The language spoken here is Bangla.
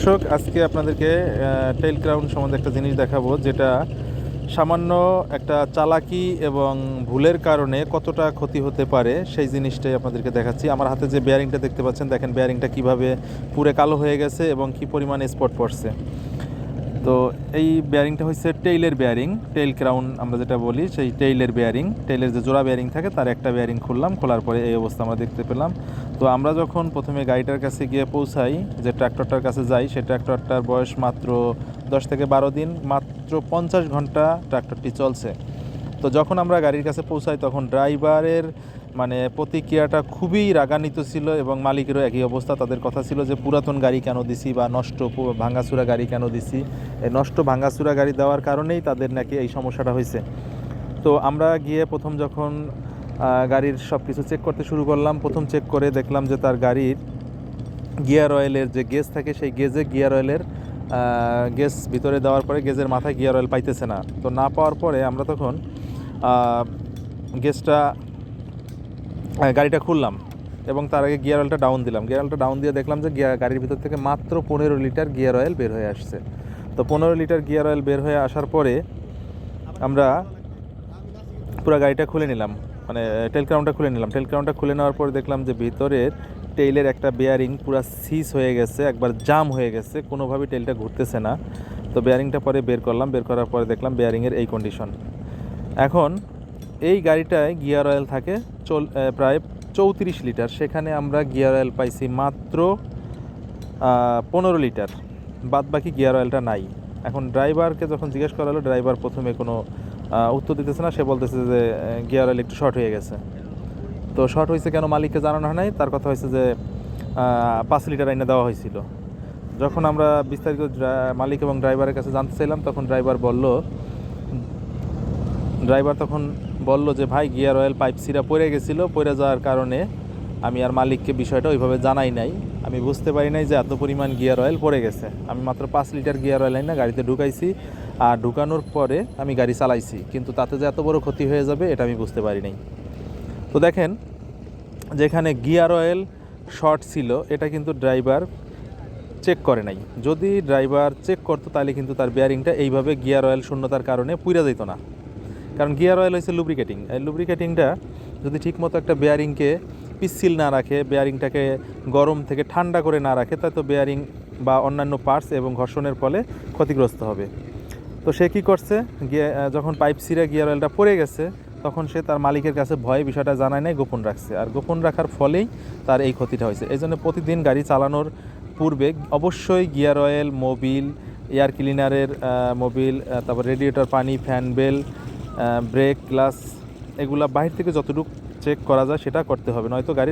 দর্শক, আজকে আপনাদেরকে টেইল ক্রাউন সম্বন্ধে একটা জিনিস দেখাবো, যেটা সামান্য একটা চালাকি এবং ভুলের কারণে কতটা ক্ষতি হতে পারে সেই জিনিসটাই আপনাদেরকে দেখাচ্ছি। আমার হাতে যে বেয়ারিংটা দেখতে পাচ্ছেন, দেখেন বেয়ারিংটা কিভাবে পুরো কালো হয়ে গেছে এবং কি পরিমাণ স্পট পড়ছে। তো এই বেয়ারিংটা হচ্ছে টেইলের বেয়ারিং, টেইল ক্রাউন আমরা যেটা বলি, সেই টেইলের বেয়ারিং, টেইলের যে জোড়া বেয়ারিং থাকে তার একটা বেয়ারিং খুললাম, খোলার পরে এই অবস্থা আমরা দেখতে পেলাম। তো আমরা যখন প্রথমে গাড়িটার কাছে গিয়ে পৌঁছাই, যে ট্র্যাক্টরটার কাছে যাই, সেই ট্র্যাক্টরটার বয়স মাত্র 10 থেকে 12 দিন, মাত্র 50 ঘন্টা ট্র্যাক্টরটি চলছে। তো যখন আমরা গাড়ির কাছে পৌঁছাই তখন ড্রাইভারের প্রতিক্রিয়াটা খুবই রাগান্বিত ছিল এবং মালিকেরও একই অবস্থা। তাদের কথা ছিল যে পুরাতন গাড়ি কেন দিছি বা নষ্ট ভাঙাচুরা গাড়ি কেন দিছি, এই নষ্ট ভাঙাচুরা গাড়ি দেওয়ার কারণেই তাদের নাকি এই সমস্যাটা হয়েছে। তো আমরা গিয়ে প্রথম যখন গাড়ির সব কিছু চেক করতে শুরু করলাম, প্রথম চেক করে দেখলাম যে তার গাড়ির গিয়ার অয়েলের যে গেজ থাকে, সেই গেজে গিয়ার অয়েলের গেজ ভিতরে দেওয়ার পরে গেজের মাথায় গিয়ার অয়েল পাইতেছে না। তো না পাওয়ার পরে আমরা তখন গেজটা গাড়িটা খুললাম এবং তার আগে গিয়ার অয়েলটা ডাউন দিলাম। গিয়ার অয়েলটা ডাউন দিয়ে দেখলাম যে গাড়ির ভিতর থেকে মাত্র 15 লিটার গিয়ার অয়েল বের হয়ে আসছে। তো 15 লিটার গিয়ার অয়েল বের হয়ে আসার পরে আমরা পুরো গাড়িটা খুলে নিলাম, মানে টেল ক্রাউনটা খুলে নিলাম। টেল ক্রাউনটা খুলে নেওয়ার পরে দেখলাম যে ভিতরের টেইলের একটা বেয়ারিং পুরো সিজ হয়ে গেছে, একবার জাম হয়ে গেছে, কোনোভাবেই টেলটা ঘুরতেছে না। তো বেয়ারিংটা পরে বের করলাম, বের করার পরে দেখলাম বেয়ারিংয়ের এই কন্ডিশন। এখন এই গাড়িটায় গিয়ার অয়েল থাকে প্রায় 34 লিটার, সেখানে আমরা গিয়ার অয়েল পাইছি মাত্র 15 লিটার, বাদ বাকি গিয়ার অয়েলটা নাই। এখন ড্রাইভারকে যখন জিজ্ঞেস করা হলো, ড্রাইভার প্রথমে কোনো উত্তর দিতেছে না। সে বলতেছে যে গিয়ার অয়েল একটু শর্ট হয়ে গেছে। তো শর্ট হয়েছে কেন মালিককে জানানো হয় নাই। তার কথা হয়েছে যে 5 লিটার আইনে দেওয়া হয়েছিল। যখন আমরা বিস্তারিত মালিক এবং ড্রাইভারের কাছে জানতে চাইলাম, তখন ড্রাইভার তখন বলল যে ভাই, গিয়ার অয়েল পাইপ সিরা পড়ে গেছিলো, পড়ে যাওয়ার কারণে আমি আর মালিককে বিষয়টা ওইভাবে জানাই নাই, আমি বুঝতে পারি নাই যে এত পরিমাণ গিয়ার অয়েল পড়ে গেছে। আমি মাত্র 5 লিটার গিয়ার অয়েল না গাড়িতে ঢুকাইছি, আর ঢুকানোর পরে আমি গাড়ি চালাইছি, কিন্তু তাতে যে এত বড় ক্ষতি হয়ে যাবে এটা আমি বুঝতে পারি নাই। তো দেখেন, যেখানে গিয়ার অয়েল শর্ট ছিল এটা কিন্তু ড্রাইভার চেক করে নাই। যদি ড্রাইভার চেক করতো তাহলে কিন্তু তার বেয়ারিংটা এইভাবে গিয়ার অয়েল শূন্যতার কারণে পুড়ে যেত না। কারণ গিয়ার অয়েল হচ্ছে লুব্রিকেটিং, এই লুব্রিকেটিংটা যদি ঠিকমতো একটা বেয়ারিংকে পিচ্ছিল না রাখে, বেয়ারিংটাকে গরম থেকে ঠান্ডা করে না রাখে, তাই তো বেয়ারিং বা অন্যান্য পার্টস এবং ঘর্ষণের ফলে ক্ষতিগ্রস্ত হবে। তো সে কী করছে, যখন পাইপ ছিঁড়ে গিয়ার অয়েলটা পড়ে গেছে, তখন সে তার মালিকের কাছে ভয়ে বিষয়টা জানায় নাই, গোপন রাখছে। আর গোপন রাখার ফলেই তার এই ক্ষতিটা হয়েছে। এই জন্য প্রতিদিন গাড়ি চালানোর পূর্বে অবশ্যই গিয়ার অয়েল, মোবিল, এয়ার ক্লিনারের মোবিল, তারপর রেডিয়েটর পানি, ফ্যান বেল, ব্রেক গ্লাস, এগুলা বাহির থেকে যতটুকু চেক করা যায় সেটা করতে হবে, নয়তো গাড়ি